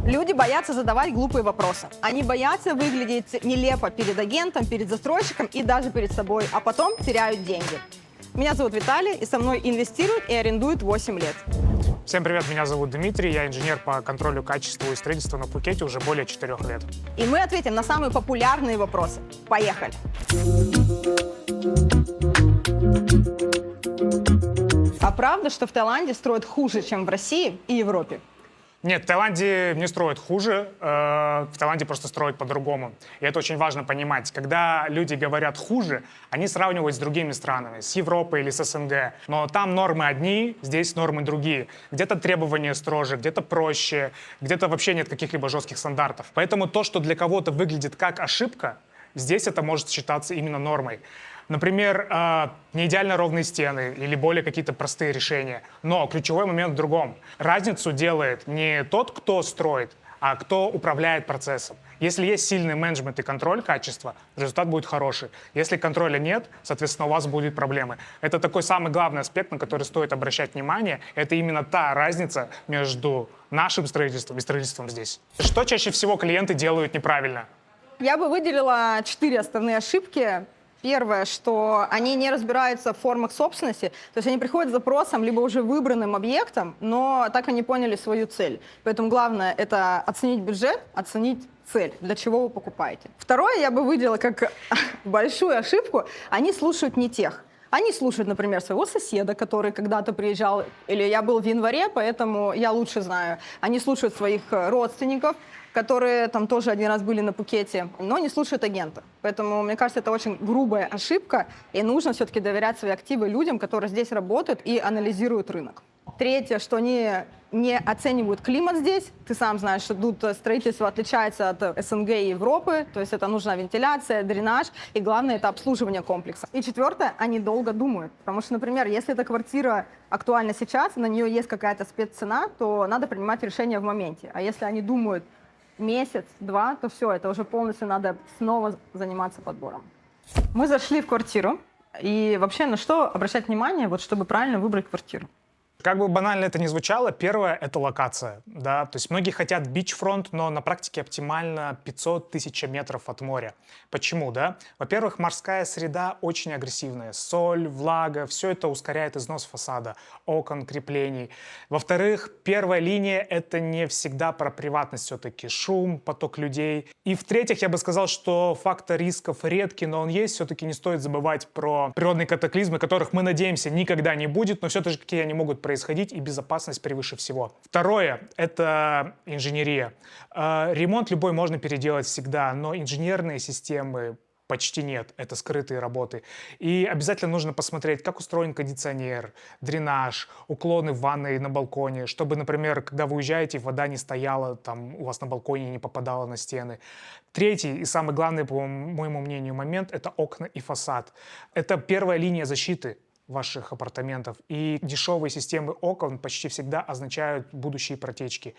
Люди боятся задавать глупые вопросы. Они боятся выглядеть нелепо перед агентом, перед застройщиком и даже перед собой, а потом теряют деньги. Меня зовут Виталий, и со мной инвестируют и арендуют 8 лет. Всем привет, меня зовут Дмитрий, я инженер по контролю качества и строительства на Пхукете уже более 4 лет. И мы ответим на самые популярные вопросы. Поехали! А правда, что в Таиланде строят хуже, чем в России и Европе? Нет, в Таиланде не строят хуже, в Таиланде просто строят по-другому. И это очень важно понимать. Когда люди говорят «хуже», они сравнивают с другими странами, с Европой или с СНГ. Но там нормы одни, здесь нормы другие. Где-то требования строже, где-то проще, где-то вообще нет каких-либо жестких стандартов. Поэтому то, что для кого-то выглядит как ошибка, здесь это может считаться именно нормой. Например, не идеально ровные стены или более какие-то простые решения. Но ключевой момент в другом. Разницу делает не тот, кто строит, а кто управляет процессом. Если есть сильный менеджмент и контроль качества, результат будет хороший. Если контроля нет, соответственно, у вас будут проблемы. Это такой самый главный аспект, на который стоит обращать внимание. Это именно та разница между нашим строительством и строительством здесь. Что чаще всего клиенты делают неправильно? Я бы выделила 4 основные ошибки. Первое, что они не разбираются в формах собственности, то есть они приходят с запросом либо уже выбранным объектом, но так и не поняли свою цель. Поэтому главное — это оценить бюджет, оценить цель, для чего вы покупаете. Второе, я бы выделила как большую ошибку, они слушают не тех. Они слушают, например, своего соседа, который когда-то приезжал, или я был в январе, поэтому я лучше знаю. Они слушают своих родственников, которые там тоже один раз были на Пхукете, но не слушают агента. Поэтому, мне кажется, это очень грубая ошибка, и нужно все-таки доверять свои активы людям, которые здесь работают и анализируют рынок. Третье, что они не оценивают климат здесь. Ты сам знаешь, что тут строительство отличается от СНГ и Европы, то есть это нужна вентиляция, дренаж, и главное — это обслуживание комплекса. И четвертое, они долго думают, потому что, например, если эта квартира актуальна сейчас, на нее есть какая-то спеццена, то надо принимать решение в моменте. А если они думают месяц-два, то все, это уже полностью надо снова заниматься подбором. Мы зашли в квартиру, и вообще на что обращать внимание, вот, чтобы правильно выбрать квартиру? Как бы банально это ни звучало, первое — это локация. Да? То есть многие хотят бичфронт, но на практике оптимально 500-1000 метров от моря. Почему? Да? Во-первых, морская среда очень агрессивная. Соль, влага — все это ускоряет износ фасада, окон, креплений. Во-вторых, первая линия — это не всегда про приватность все-таки. Шум, поток людей. И в-третьих, я бы сказал, что фактор рисков редкий, но он есть. Все-таки не стоит забывать про природные катаклизмы, которых мы надеемся никогда не будет, но все-таки они могут происходить, и безопасность превыше всего. Второе — это инженерия. Ремонт любой можно переделать всегда, но инженерные системы почти нет. Это скрытые работы. И обязательно нужно посмотреть, как устроен кондиционер, дренаж, уклоны в ванной на балконе, чтобы, например, когда вы уезжаете, вода не стояла там у вас на балконе, не попадала на стены. Третий и самый главный, по моему мнению, момент — это окна и фасад. Это первая линия защиты ваших апартаментов. И дешевые системы окон почти всегда означают будущие протечки.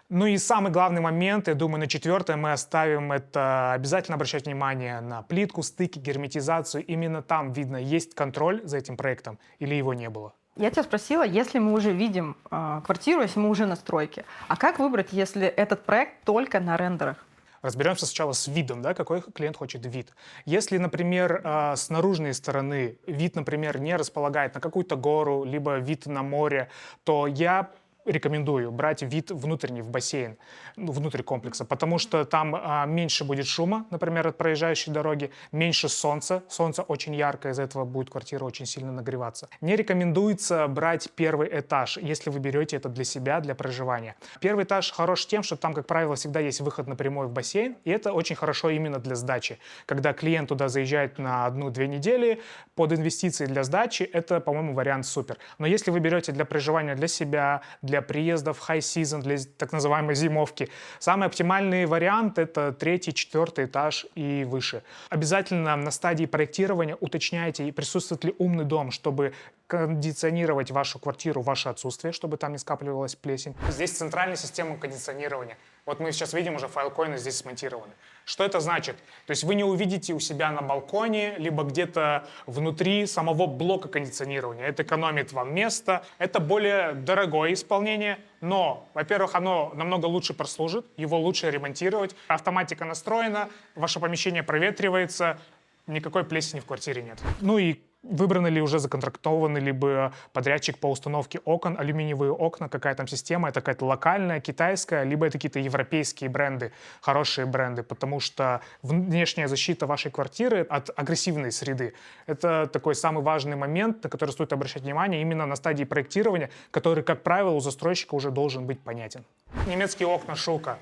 Ну и самый главный момент, я думаю, на четвертое мы оставим, это обязательно обращать внимание на плитку, стыки, герметизацию. Именно там видно, есть контроль за этим проектом или его не было. Я тебя спросила, если мы уже видим квартиру, если мы уже на стройке, а как выбрать, если этот проект только на рендерах? Разберемся сначала с видом, да, какой клиент хочет вид. Если, например, с наружной стороны вид, например, не располагает на какую-то гору, либо вид на море, то я рекомендую брать вид внутренний, в бассейн, внутрь комплекса, потому что там меньше будет шума, например, от проезжающей дороги, меньше солнца. Солнце очень яркое, из-за этого будет квартира очень сильно нагреваться. Не рекомендуется брать первый этаж, если вы берете это для себя, для проживания. Первый этаж хорош тем, что там, как правило, всегда есть выход напрямую в бассейн, и это очень хорошо именно для сдачи. Когда клиент туда заезжает на 1-2 недели под инвестиции для сдачи, это, по-моему, вариант супер. Но если вы берете для проживания для себя, для приездов high season, для так называемой зимовки. Самый оптимальный вариант — это 3-4 этаж и выше. Обязательно на стадии проектирования уточняйте, присутствует ли умный дом, чтобы кондиционировать вашу квартиру в ваше отсутствие, чтобы там не скапливалась плесень. Здесь центральная система кондиционирования. Вот мы сейчас видим, уже файлкоины здесь смонтированы. Что это значит? То есть вы не увидите у себя на балконе, либо где-то внутри самого блока кондиционирования. Это экономит вам место. Это более дорогое исполнение, но, во-первых, оно намного лучше прослужит, его лучше ремонтировать. Автоматика настроена, ваше помещение проветривается, никакой плесени в квартире нет. Ну и выбраны ли уже законтрактованный либо подрядчик по установке окон, алюминиевые окна, какая там система, это какая-то локальная, китайская, либо это какие-то европейские бренды, хорошие бренды, потому что внешняя защита вашей квартиры от агрессивной среды — это такой самый важный момент, на который стоит обращать внимание именно на стадии проектирования, который, как правило, у застройщика уже должен быть понятен. Немецкие окна Шука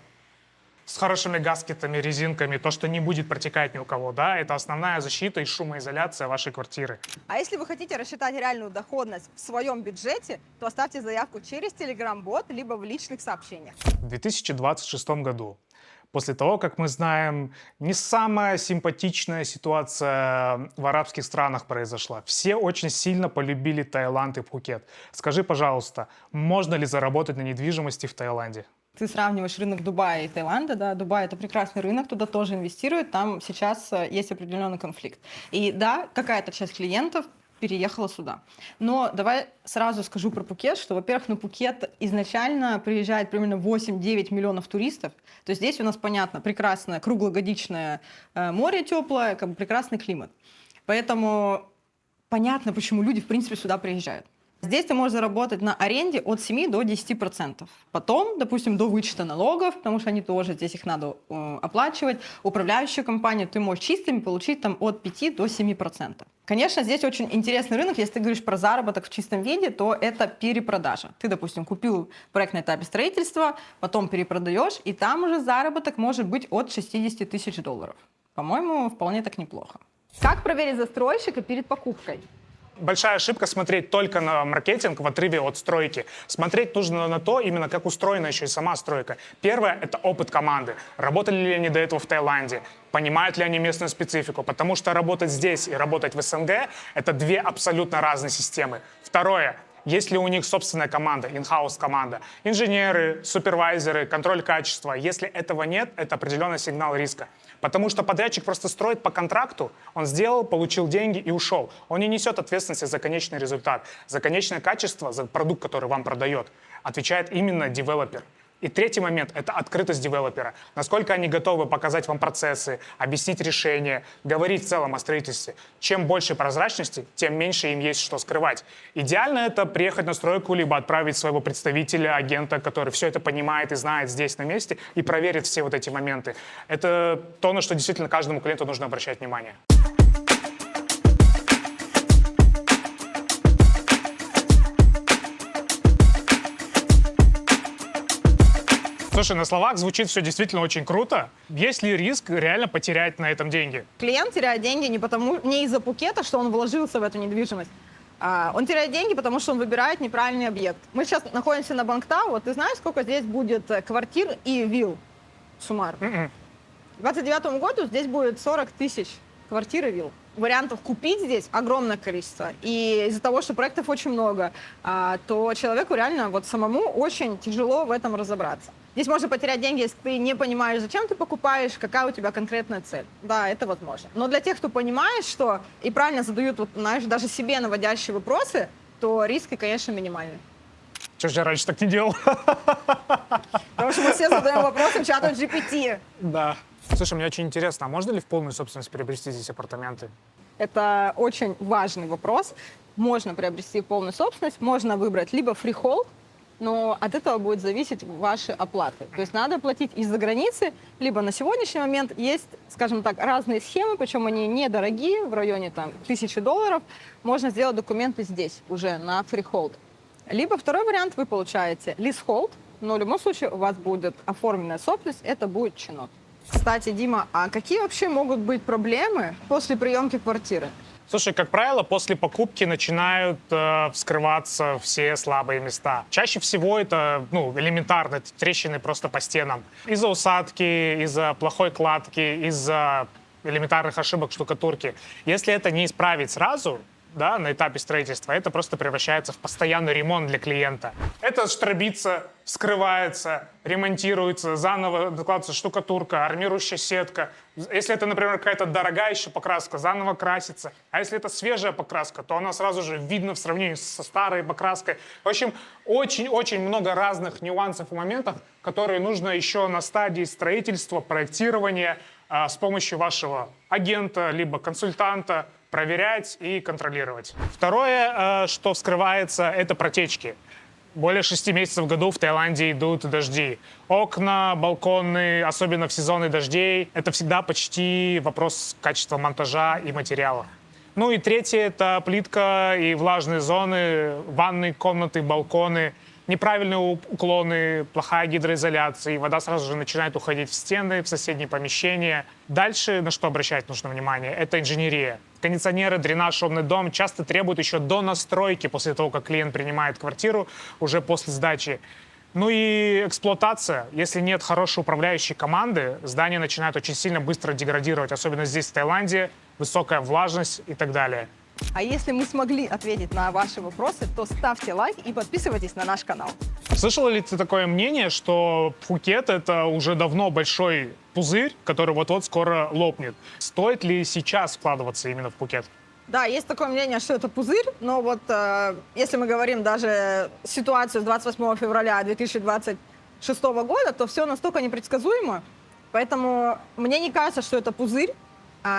с хорошими гаскетами, резинками, то, что не будет протекать ни у кого, да, это основная защита и шумоизоляция вашей квартиры. А если вы хотите рассчитать реальную доходность в своем бюджете, то оставьте заявку через Telegram-бот, либо в личных сообщениях. В 2026 году, после того, как мы знаем, не самая симпатичная ситуация в арабских странах произошла. Все очень сильно полюбили Таиланд и Пхукет. Скажи, пожалуйста, можно ли заработать на недвижимости в Таиланде? Ты сравниваешь рынок Дубая и Таиланда, да, Дубай — это прекрасный рынок, туда тоже инвестируют, там сейчас есть определенный конфликт. И да, какая-то часть клиентов переехала сюда. Но давай сразу скажу про Пхукет, что, во-первых, на Пхукет изначально приезжает примерно 8-9 миллионов туристов. То есть здесь у нас, понятно, прекрасное круглогодичное море теплое, как бы прекрасный климат. Поэтому понятно, почему люди, в принципе, сюда приезжают. Здесь ты можешь заработать на аренде от 7 до 10%. Потом, допустим, до вычета налогов, потому что они тоже, здесь их надо оплачивать. Управляющую компанию ты можешь чистыми получить там от 5 до 7%. Конечно, здесь очень интересный рынок. Если ты говоришь про заработок в чистом виде, то это перепродажа. Ты, допустим, купил проект на этапе строительства, потом перепродаешь, и там уже заработок может быть от 60 тысяч долларов. По-моему, вполне так неплохо. Как проверить застройщика перед покупкой? Большая ошибка смотреть только на маркетинг в отрыве от стройки. Смотреть нужно на то, именно как устроена еще и сама стройка. Первое — это опыт команды. Работали ли они до этого в Таиланде? Понимают ли они местную специфику? Потому что работать здесь и работать в СНГ — это две абсолютно разные системы. Второе — есть ли у них собственная команда, in-house команда, инженеры, супервайзеры, контроль качества. Если этого нет, это определенный сигнал риска. Потому что подрядчик просто строит по контракту, он сделал, получил деньги и ушел. Он не несет ответственности за конечный результат. За конечное качество, за продукт, который вам продает, отвечает именно девелопер. И третий момент — это открытость девелопера. Насколько они готовы показать вам процессы, объяснить решения, говорить в целом о строительстве. Чем больше прозрачности, тем меньше им есть что скрывать. Идеально это приехать на стройку, либо отправить своего представителя, агента, который все это понимает и знает здесь на месте, и проверит все вот эти моменты. Это то, на что действительно каждому клиенту нужно обращать внимание. Слушай, на словах звучит все действительно очень круто. Есть ли риск реально потерять на этом деньги? Клиент теряет деньги не из-за Пхукета, что он вложился в эту недвижимость. Он теряет деньги, потому что он выбирает неправильный объект. Мы сейчас находимся на Бангтау. Вот ты знаешь, сколько здесь будет квартир и вилл суммарно? К 2029 году здесь будет 40 тысяч квартир и вилл. Вариантов купить здесь огромное количество. И из-за того, что проектов очень много, то человеку реально вот самому очень тяжело в этом разобраться. Здесь можно потерять деньги, если ты не понимаешь, зачем ты покупаешь, какая у тебя конкретная цель. Да, это возможно. Но для тех, кто понимает, что и правильно задают, вот, знаешь, даже себе наводящие вопросы, то риски, конечно, минимальны. Чего же я раньше так не делал? Потому что мы все задаем вопросы чату GPT. Да. Слушай, мне очень интересно, а можно ли в полную собственность приобрести здесь апартаменты? Это очень важный вопрос. Можно приобрести полную собственность, можно выбрать либо фрихолд, но от этого будет зависеть ваши оплаты. То есть надо платить из-за границы, либо на сегодняшний момент есть, скажем так, разные схемы, причем они недорогие, в районе там, $1000. Можно сделать документы здесь, уже на фрихолд. Либо второй вариант, вы получаете лизхолд, но в любом случае у вас будет оформленная собственность, это будет чинот. Кстати, Дима, а какие вообще могут быть проблемы после приемки квартиры? Слушай, как правило, после покупки начинают вскрываться все слабые места. Чаще всего это элементарно, трещины просто по стенам. Из-за усадки, из-за плохой кладки, из-за элементарных ошибок штукатурки. Если это не исправить сразу, да, на этапе строительства, это просто превращается в постоянный ремонт для клиента. Это штробится, вскрывается, ремонтируется, заново докладывается штукатурка, армирующая сетка. Если это, например, какая-то дорогая еще покраска, заново красится. А если это свежая покраска, то она сразу же видно в сравнении со старой покраской. В общем, очень-очень много разных нюансов и моментов, которые нужно еще на стадии строительства, проектирования с помощью вашего агента либо консультанта проверять и контролировать. Второе, что вскрывается, это протечки. Более 6 месяцев в году в Таиланде идут дожди. Окна, балконы, особенно в сезоны дождей, это всегда почти вопрос качества монтажа и материала. Ну и третье, это плитка и влажные зоны, ванные комнаты, балконы, неправильные уклоны, плохая гидроизоляция, и вода сразу же начинает уходить в стены, в соседние помещения. Дальше, на что обращать нужно внимание, это инженерия. Кондиционеры, дренаж, шумный дом часто требуют еще до настройки, после того, как клиент принимает квартиру, уже после сдачи. Ну и эксплуатация. Если нет хорошей управляющей команды, здание начинает очень сильно быстро деградировать, особенно здесь, в Таиланде, высокая влажность и так далее. А если мы смогли ответить на ваши вопросы, то ставьте лайк и подписывайтесь на наш канал. Слышала ли ты такое мнение, что Пхукет — это уже давно большой пузырь, который вот-вот скоро лопнет? Стоит ли сейчас вкладываться именно в Пхукет? Да, есть такое мнение, что это пузырь, но вот если мы говорим даже ситуацию с 28 февраля 2026 года, то все настолько непредсказуемо, поэтому мне не кажется, что это пузырь.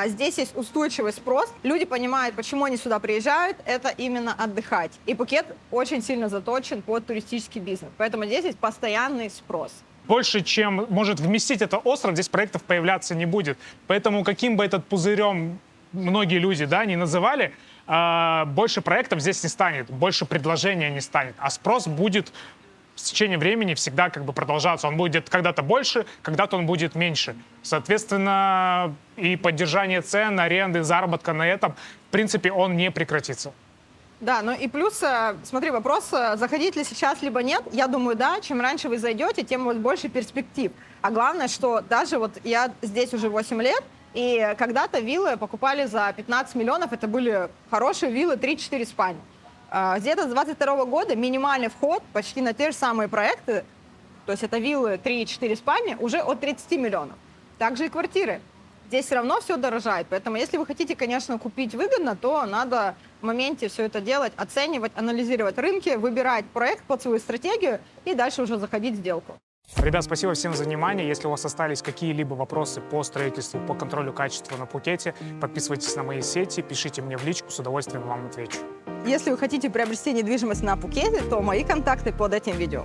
Здесь есть устойчивый спрос. Люди понимают, почему они сюда приезжают. Это именно отдыхать. И Пхукет очень сильно заточен под туристический бизнес. Поэтому здесь есть постоянный спрос. Больше, чем может вместить этот остров, здесь проектов появляться не будет. Поэтому каким бы этот пузырем многие люди, да, не называли, больше проектов здесь не станет, больше предложения не станет. А спрос будет в течение времени всегда как бы продолжаться. Он будет когда-то больше, когда-то он будет меньше. Соответственно, и поддержание цен, аренды, заработка на этом, в принципе, он не прекратится. Да, ну и плюс, смотри, вопрос, заходить ли сейчас, либо нет. Я думаю, да, чем раньше вы зайдете, тем будет больше перспектив. А главное, что даже вот я здесь уже 8 лет, и когда-то виллы покупали за 15 миллионов, это были хорошие виллы, 3-4 спальни. Где-то с 2022 года минимальный вход почти на те же самые проекты, то есть это виллы 3-4 спальни, уже от 30 миллионов. Также и квартиры. Здесь все равно все дорожает, поэтому если вы хотите, конечно, купить выгодно, то надо в моменте все это делать, оценивать, анализировать рынки, выбирать проект под свою стратегию и дальше уже заходить в сделку. Ребят, спасибо всем за внимание. Если у вас остались какие-либо вопросы по строительству, по контролю качества на Пхукете, подписывайтесь на мои сети, пишите мне в личку, с удовольствием вам отвечу. Если вы хотите приобрести недвижимость на Пхукете, то мои контакты под этим видео.